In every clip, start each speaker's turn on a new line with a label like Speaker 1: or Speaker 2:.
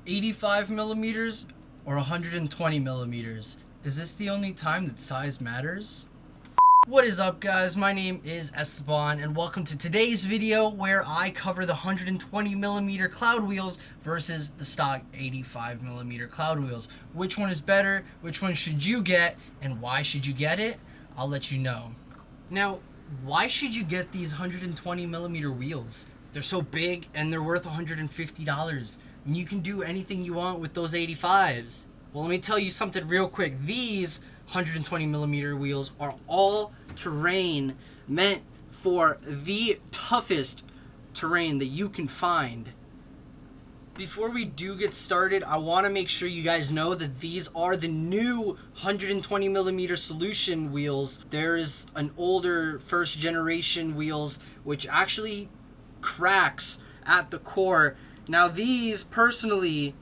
Speaker 1: 85 millimeters or 120 millimeters? Is this the only time that size matters? What is up, guys? My name is Esteban and welcome to today's video where I cover the 120 millimeter cloud wheels versus the stock 85 millimeter cloud wheels. Which one is better? Which one should you get? And why should you get it? I'll let you know. Now, why should you get these 120 millimeter wheels? They're so big and they're worth $150. And you can do anything you want with those 85s. Well, let me tell you something real quick. These 120 millimeter wheels are all terrain, meant for the toughest terrain that you can find. Before we do get started, I want to make sure you guys know that these are the new 120 millimeter solution wheels. There is an older first generation wheels which actually cracks at the core. Now these personally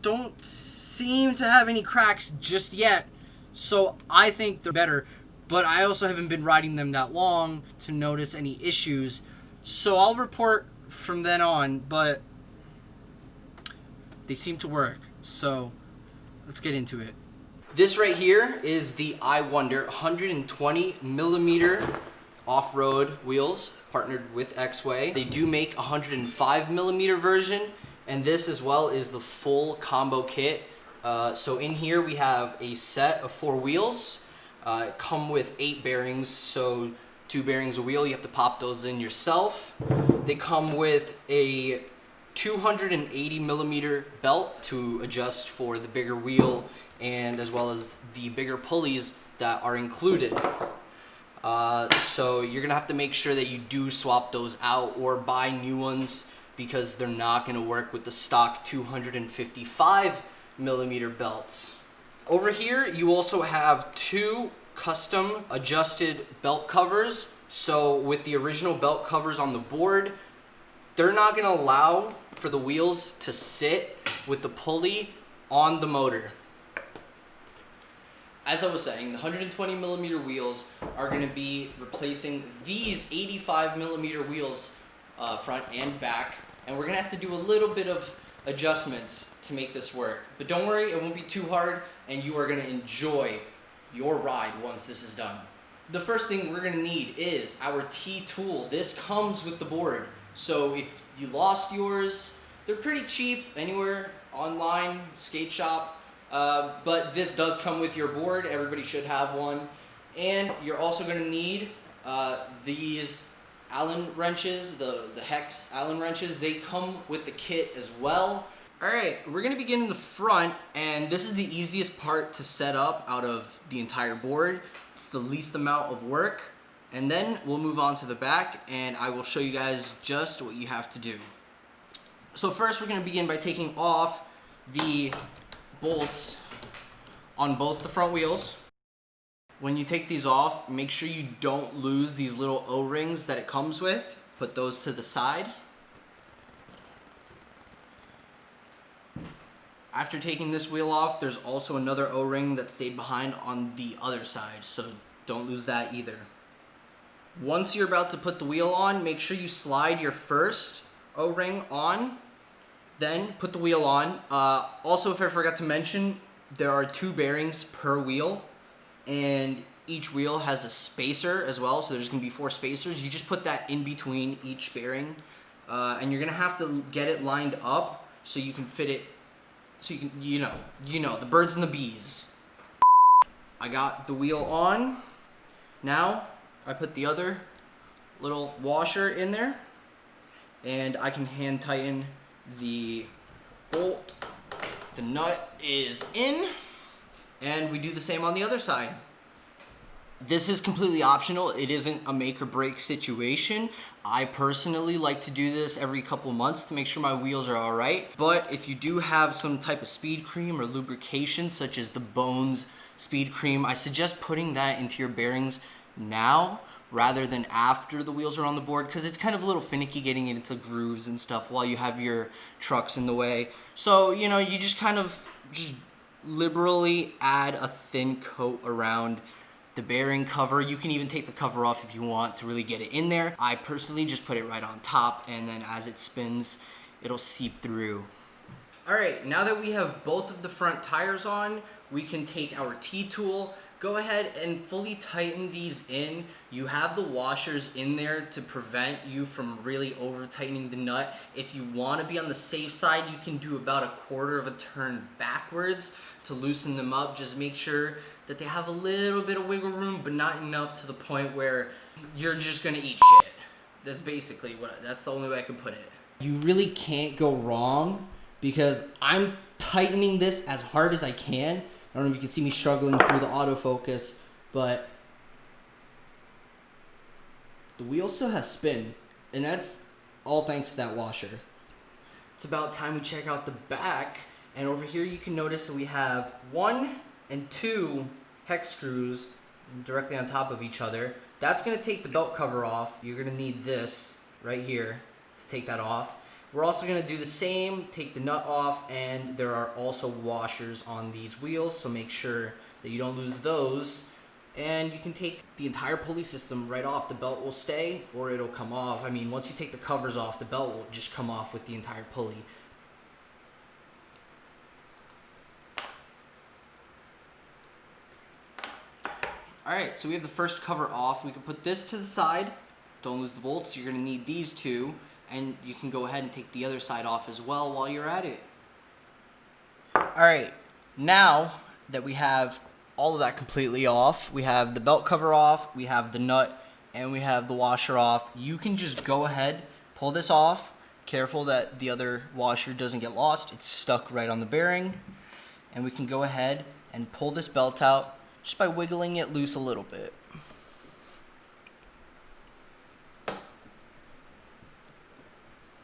Speaker 1: don't seem to have any cracks just yet, so I think they're better, but I also haven't been riding them that long to notice any issues, so I'll report from then on, but they seem to work, so let's get into it. This right here is the I Wonder 120 millimeter off-road wheels, partnered with Exway. They do make a 105 millimeter version, and this as well is the full combo kit. So in here we have a set of 4 wheels. Come with 8 bearings, so 2 bearings a wheel. You have to pop those in yourself. They come with a 280 millimeter belt to adjust for the bigger wheel, and as well as the bigger pulleys that are included. So you're gonna have to make sure that you do swap those out or buy new ones, because they're not gonna work with the stock 255 millimeter belts. Over here you also have 2 custom adjusted belt covers. So with the original belt covers on the board, they're not gonna allow for the wheels to sit with the pulley on the motor. As I was saying, the 120 millimeter wheels are going to be replacing these 85 millimeter wheels, front and back, and we're going to have to do a little bit of adjustments to make this work. But don't worry, it won't be too hard, and you are going to enjoy your ride once this is done. The first thing we're going to need is our T-tool. This comes with the board, so if you lost yours, they're pretty cheap anywhere online, skate shop. But this does come with your board. Everybody should have one. And you're also going to need these Allen wrenches, the hex Allen wrenches. They come with the kit as well. Alright, we're going to begin in the front, and this is the easiest part to set up out of the entire board. It's the least amount of work. And then we'll move on to the back, and I will show you guys just what you have to do. So first we're going to begin by taking off the bolts on both the front wheels. When you take these off, make sure you don't lose these little O-rings that it comes with. Put those to the side. After taking this wheel off, there's also another O-ring that stayed behind on the other side, so don't lose that either. Once you're about to put the wheel on, make sure you slide your first O-ring on, then put the wheel on. Also, if I forgot to mention, there are 2 bearings per wheel, and each wheel has a spacer as well, so there's going to be 4 spacers. You just put that in between each bearing, and you're going to have to get it lined up so you can fit it, so you can, you know, the birds and the bees. I got the wheel on. Now, I put the other little washer in there, and I can hand tighten the bolt. The nut is in, and we do the same on the other side. This is completely optional. It isn't a make or break situation. I personally like to do this every couple months to make sure my wheels are all right. But if you do have some type of speed cream or lubrication, such as the Bones speed cream, I suggest putting that into your bearings now rather than after the wheels are on the board, because it's kind of a little finicky getting it into grooves and stuff while you have your trucks in the way. So, you know, you just kind of just liberally add a thin coat around the bearing cover. You can even take the cover off if you want to really get it in there. I personally just put it right on top, and then as it spins, it'll seep through. All right, now that we have both of the front tires on, we can take our T-tool, go ahead and fully tighten these in. You have the washers in there to prevent you from really over tightening the nut. If you want to be on the safe side, you can do about 1/4 of a turn backwards to loosen them up. Just make sure that they have a little bit of wiggle room, but not enough to the point where you're just gonna eat shit. That's basically that's the only way I can put it. You really can't go wrong because I'm tightening this as hard as I can. I don't know if you can see me struggling through the autofocus, but the wheel still has spin, and that's all thanks to that washer. It's about time we check out the back, and over here you can notice that we have 1 and 2 hex screws directly on top of each other. That's gonna take the belt cover off. You're gonna need this right here to take that off. We're also gonna do the same, take the nut off, and there are also washers on these wheels, so make sure that you don't lose those. And you can take the entire pulley system right off. The belt will stay or it'll come off. I mean, once you take the covers off, the belt will just come off with the entire pulley. All right, so we have the first cover off. We can put this to the side. Don't lose the bolts. You're gonna need these two. And you can go ahead and take the other side off as well while you're at it. All right, now that we have all of that completely off, we have the belt cover off, we have the nut, and we have the washer off. You can just go ahead, pull this off. Careful that the other washer doesn't get lost. It's stuck right on the bearing. And we can go ahead and pull this belt out just by wiggling it loose a little bit.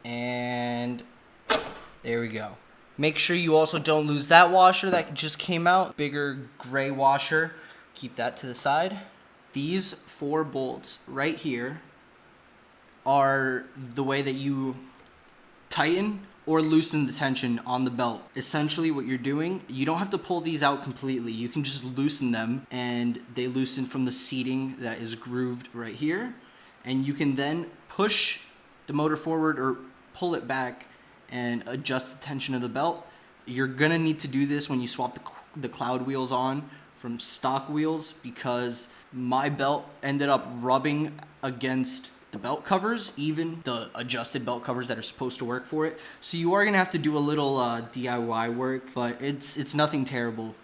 Speaker 1: And there we go. Make sure you also don't lose that washer that just came out. Bigger gray washer. Keep that to the side. These 4 bolts right here are the way that you tighten or loosen the tension on the belt. Essentially what you're doing, you don't have to pull these out completely. You can just loosen them, and they loosen from the seating that is grooved right here. And you can then push the motor forward or pull it back and adjust the tension of the belt. You're gonna need to do this when you swap the cloud wheels on from stock wheels, because my belt ended up rubbing against the belt covers, even the adjusted belt covers that are supposed to work for it. So you are gonna have to do a little DIY work, but it's nothing terrible.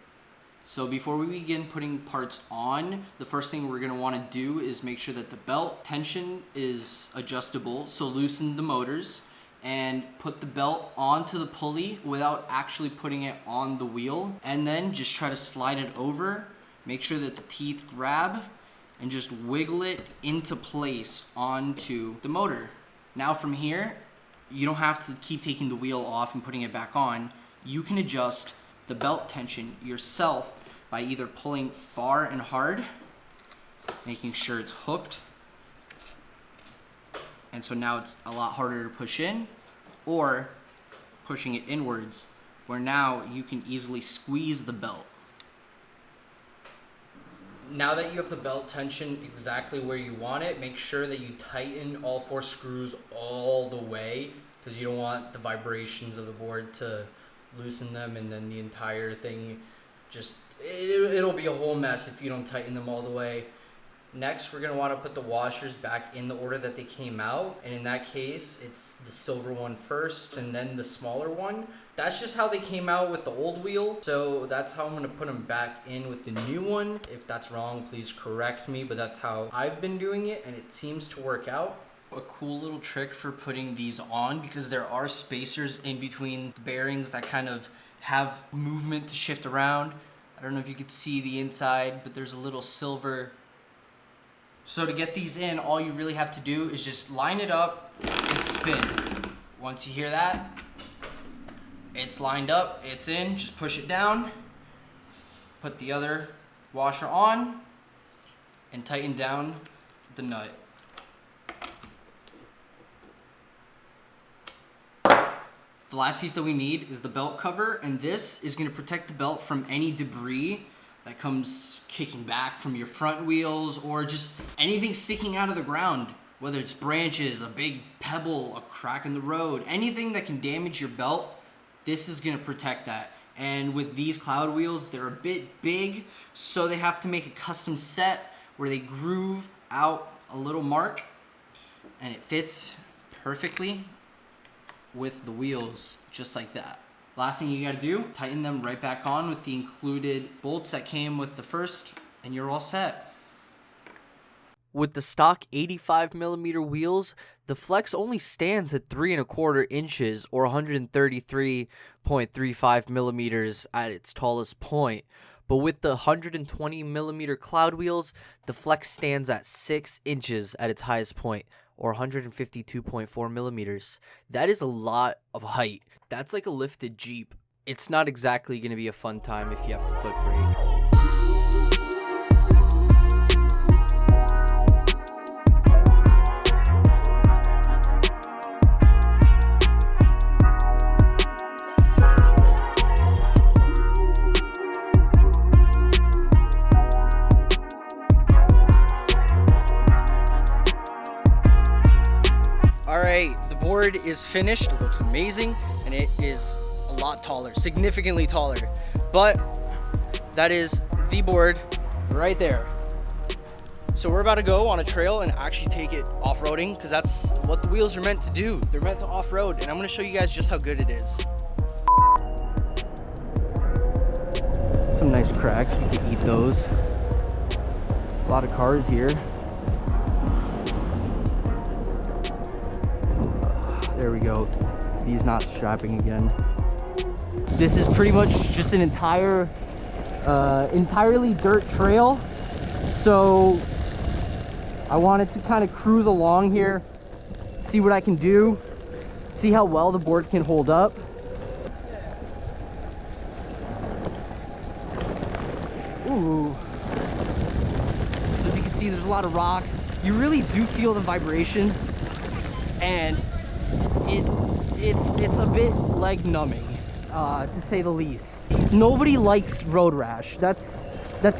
Speaker 1: So before we begin putting parts on, the first thing we're gonna wanna do is make sure that the belt tension is adjustable. So loosen the motors and put the belt onto the pulley without actually putting it on the wheel. And then just try to slide it over. Make sure that the teeth grab and just wiggle it into place onto the motor. Now from here, you don't have to keep taking the wheel off and putting it back on. You can adjust the belt tension yourself by either pulling far and hard, making sure it's hooked, and so now it's a lot harder to push in, or pushing it inwards, where now you can easily squeeze the belt. Now that you have the belt tension exactly where you want it, make sure that you tighten all 4 screws all the way, because you don't want the vibrations of the board to loosen them, and then the entire thing just it'll be a whole mess if you don't tighten them all the way. Next, we're gonna want to put the washers back in the order that they came out, and in that case it's the silver one first and then the smaller one. That's just how they came out with the old wheel, so that's how I'm gonna put them back in with the new one. If that's wrong, please correct me, but that's how I've been doing it, and it seems to work out. A cool little trick for putting these on, because there are spacers in between the bearings that kind of have movement to shift around. I don't know if you could see the inside, but there's a little silver. So to get these in, all you really have to do is just line it up and spin. Once you hear that, it's lined up, it's in. Just push it down, put the other washer on, and tighten down the nut. The last piece that we need is the belt cover, and this is going to protect the belt from any debris that comes kicking back from your front wheels, or just anything sticking out of the ground, whether it's branches, a big pebble, a crack in the road, anything that can damage your belt. This is gonna protect that. And with these cloud wheels, they're a bit big, so they have to make a custom set where they groove out a little mark and it fits perfectly with the wheels just like that. Last thing you gotta do, tighten them right back on with the included bolts that came with the first, and you're all set. With the stock 85mm wheels, the Flex only stands at 3¼ inches or 133.35mm at its tallest point. But with the 120mm Cloud wheels, the Flex stands at 6 inches at its highest point, or 152.4mm. That is a lot of height. That's like a lifted Jeep. It's not exactly going to be a fun time if you have to foot brake. Alright, the board is finished. It looks amazing, and it is a lot taller, significantly taller. But that is the board right there. So we're about to go on a trail and actually take it off-roading, because that's what the wheels are meant to do. They're meant to off-road, and I'm going to show you guys just how good it is. Some nice cracks, we can eat those. A lot of cars here. There we go. These not strapping again. This is pretty much just an entirely dirt trail. So I wanted to kind of cruise along here, see what I can do, see how well the board can hold up. Ooh. So as you can see, there's a lot of rocks. You really do feel the vibrations, and it's a bit leg numbing, to say the least. Nobody likes road rash. That's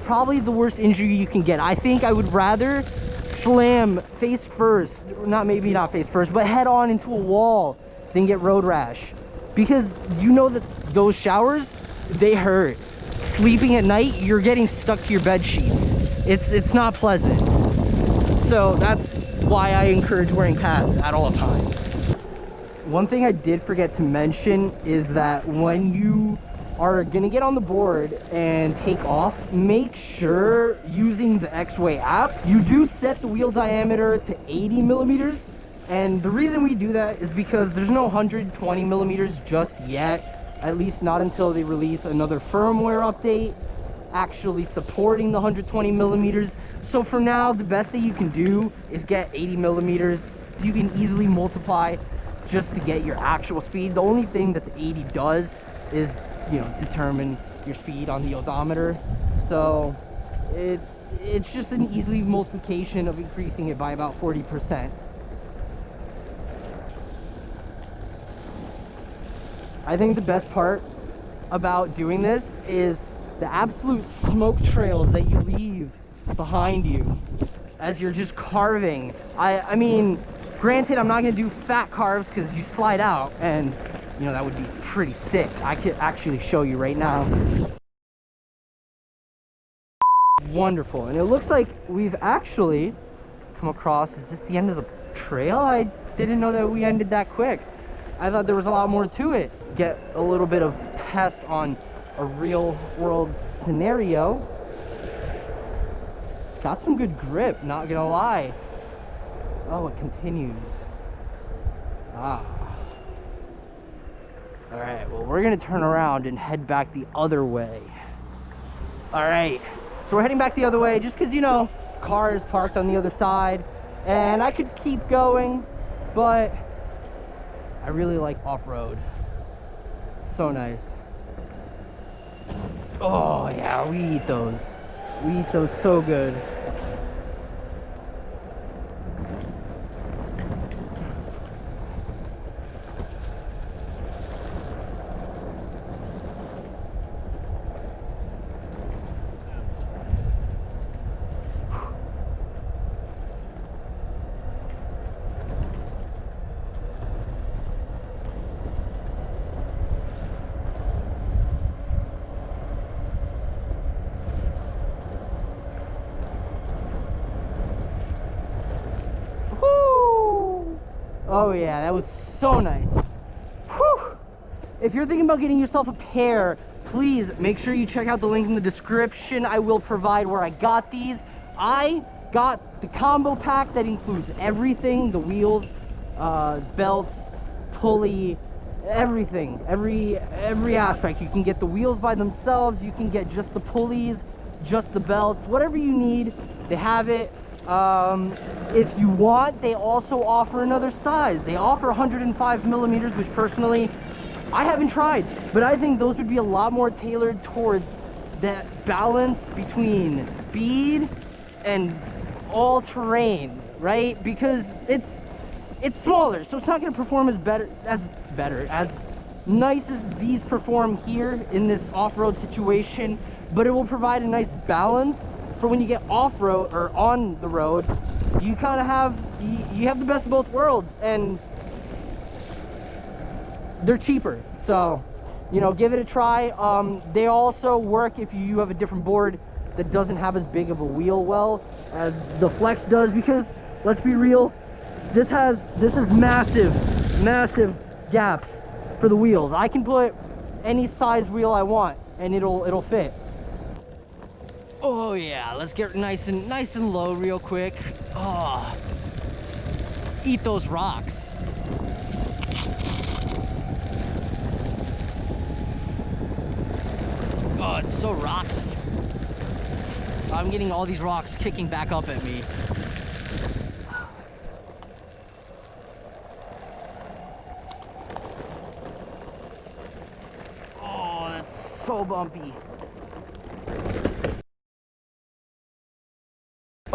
Speaker 1: probably the worst injury you can get. I think I would rather slam face first, maybe not face first, but head on into a wall than get road rash, because you know that those showers, they hurt. Sleeping at night, you're getting stuck to your bed sheets. It's not pleasant. So that's why I encourage wearing pads at all times. One thing I did forget to mention is that when you are gonna get on the board and take off, make sure using the Exway app, you do set the wheel diameter to 80mm. And the reason we do that is because there's no 120mm just yet, at least not until they release another firmware update actually supporting the 120mm. So for now, the best thing you can do is get 80mm. You can easily multiply just to get your actual speed. The only thing that the 80 does is, you know, determine your speed on the odometer. So it's just an easy multiplication of increasing it by about 40%. I think the best part about doing this is the absolute smoke trails that you leave behind you as you're just carving. I mean, granted, I'm not gonna do fat carves because you slide out, and you know that would be pretty sick. I could actually show you right now. Wonderful. And it looks like we've actually come across, is this the end of the trail? I didn't know that we ended that quick. I thought there was a lot more to it. Get a little bit of test on a real world scenario. It's got some good grip, not gonna lie. Oh, it continues. Ah. All right, well, we're gonna turn around and head back the other way. All right, so we're heading back the other way just because, you know, car is parked on the other side, and I could keep going, but I really like off-road. It's so nice. Oh yeah, we eat those. We eat those so good. Oh yeah, that was so nice. Whew. If you're thinking about getting yourself a pair, please make sure you check out the link in the description. I will provide where I got these. I got the combo pack that includes everything, the wheels, belts, pulley, everything, every aspect. You can get the wheels by themselves, you can get just the pulleys, just the belts, whatever you need, they have it. If you want, they also offer another size. They offer 105 millimeters, which personally I haven't tried, but I think those would be a lot more tailored towards that balance between speed and all-terrain, right? Because it's smaller, so it's not going to perform as nice as these perform here in this off-road situation, but it will provide a nice balance for when you get off-road or on the road. You kind of have you have the best of both worlds, and they're cheaper, so you know, give it a try. They also work if you have a different board that doesn't have as big of a wheel well as the Flex does, because let's be real, this has massive gaps for the wheels. I can put any size wheel I want and it'll fit. Oh yeah, let's get nice and low real quick. Oh, let's eat those rocks. Oh, it's so rocky. I'm getting all these rocks kicking back up at me. Oh, that's so bumpy.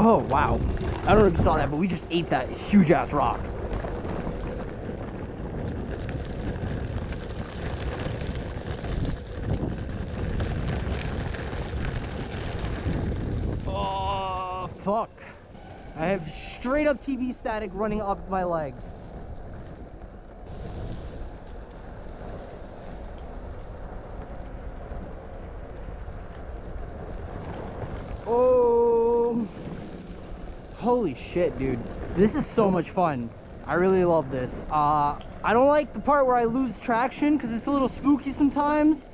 Speaker 1: Oh, wow. I don't know if you saw that, but we just ate that huge ass rock. Fuck. I have straight up TV static running up my legs. Oh, holy shit, dude. This is so much fun. I really love this. I don't like the part where I lose traction because it's a little spooky sometimes,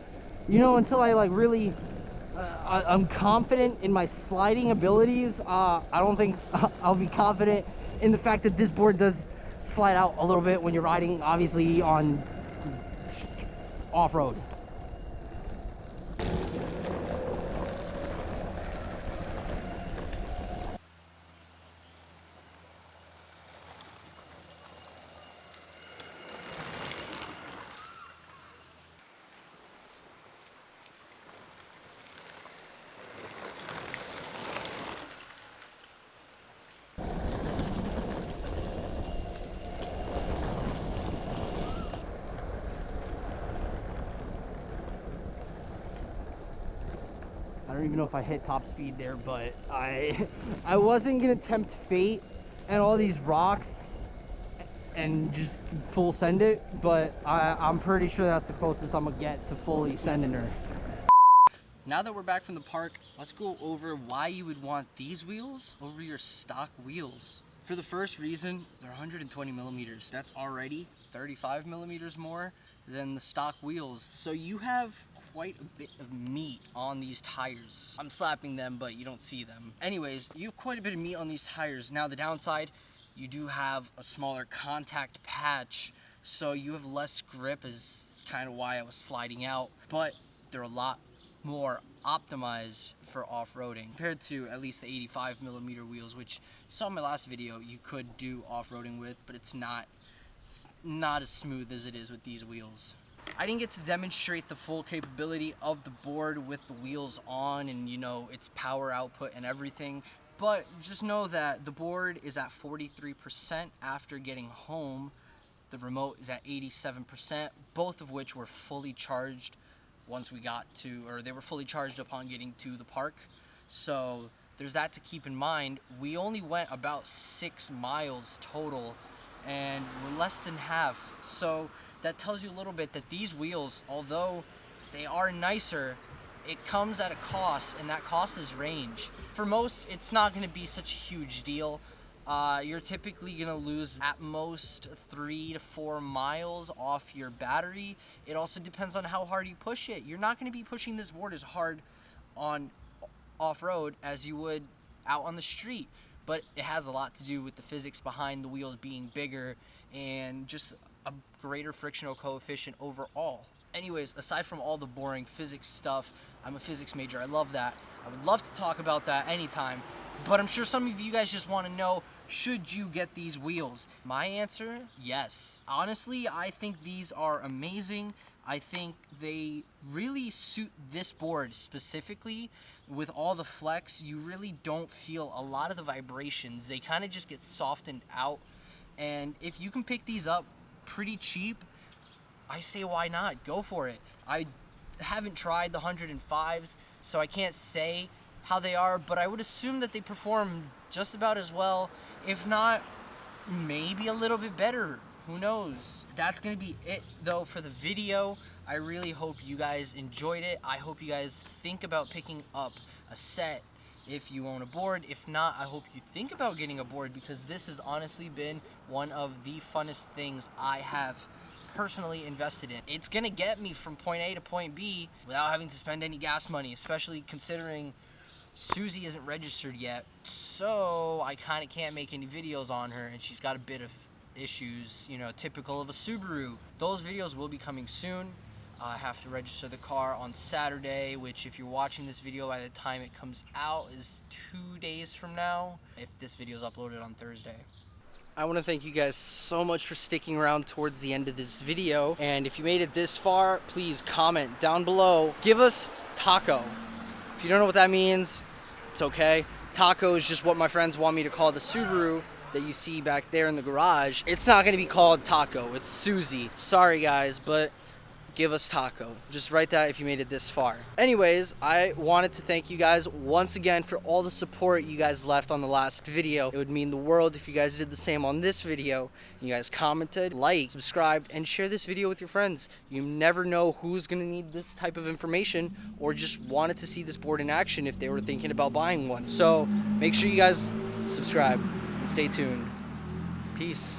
Speaker 1: you know, until I like really I'm confident in my sliding abilities. I don't think I'll be confident in the fact that this board does slide out a little bit when you're riding, obviously, on off-road. I don't even know if I hit top speed there, but I wasn't gonna tempt fate and all these rocks and just full send it, but I'm pretty sure that's the closest I'm gonna get to fully sending her. Now that we're back from the park, let's go over why you would want these wheels over your stock wheels. For the first reason, they're 120 millimeters. That's already 35 millimeters more than the stock wheels. So you have quite a bit of meat on these tires. I'm slapping them, but you don't see them. Anyways, you have quite a bit of meat on these tires. Now the downside, you do have a smaller contact patch, so you have less grip, is kind of why I was sliding out, but they're a lot more optimized for off-roading compared to at least the 85 millimeter wheels, which you saw in my last video you could do off-roading with, but it's not as smooth as it is with these wheels. I didn't get to demonstrate the full capability of the board with the wheels on and, you know, its power output and everything, but just know that the board is at 43% after getting home. The remote is at 87%, both of which were fully charged once we got to, or they were fully charged upon getting to the park. So there's that to keep in mind. We only went about 6 miles total and we're less than half. So that tells you a little bit that these wheels, although they are nicer, it comes at a cost, and that cost is range. For most, it's not going to be such a huge deal, you're typically gonna lose at most 3 to 4 miles off your battery. It also depends on how hard you push it. You're not gonna be pushing this board as hard on off-road as you would out on the street, but it has a lot to do with the physics behind the wheels being bigger and just a greater frictional coefficient overall. Anyways, aside from all the boring physics stuff, I'm a physics major, I love that. I would love to talk about that anytime, but I'm sure some of you guys just want to know, should you get these wheels? My answer, yes. Honestly, I think these are amazing. I think they really suit this board specifically. With all the flex, you really don't feel a lot of the vibrations. They kind of just get softened out. And if you can pick these up pretty cheap, I say why not? Go for it. I haven't tried the 105s, so I can't say how they are, but I would assume that they perform just about as well, if not maybe a little bit better. Who knows? That's gonna be it though for the video. I really hope you guys enjoyed it. I hope you guys think about picking up a set if you own a board. If not, I hope you think about getting a board, because this has honestly been one of the funnest things I have personally invested in. It's gonna get me from point A to point B without having to spend any gas money, especially considering Suzi isn't registered yet, so I kind of can't make any videos on her, and she's got a bit of issues, you know, typical of a Subaru. Those videos will be coming soon. I have to register the car on Saturday, which if you're watching this video by the time it comes out is 2 days from now, if this video is uploaded on Thursday. I want to thank you guys so much for sticking around towards the end of this video, and if you made it this far, please comment down below. Give us taco. If you don't know what that means, it's okay. Taco is just what my friends want me to call the Subaru that you see back there in the garage. It's not gonna be called Taco, it's Suzi. Sorry guys, but give us taco. Just write that if you made it this far. Anyways, I wanted to thank you guys once again for all the support you guys left on the last video. It would mean the world if you guys did the same on this video. You guys commented, liked, subscribed, and share this video with your friends. You never know who's gonna need this type of information or just wanted to see this board in action if they were thinking about buying one. So make sure you guys subscribe and stay tuned. Peace.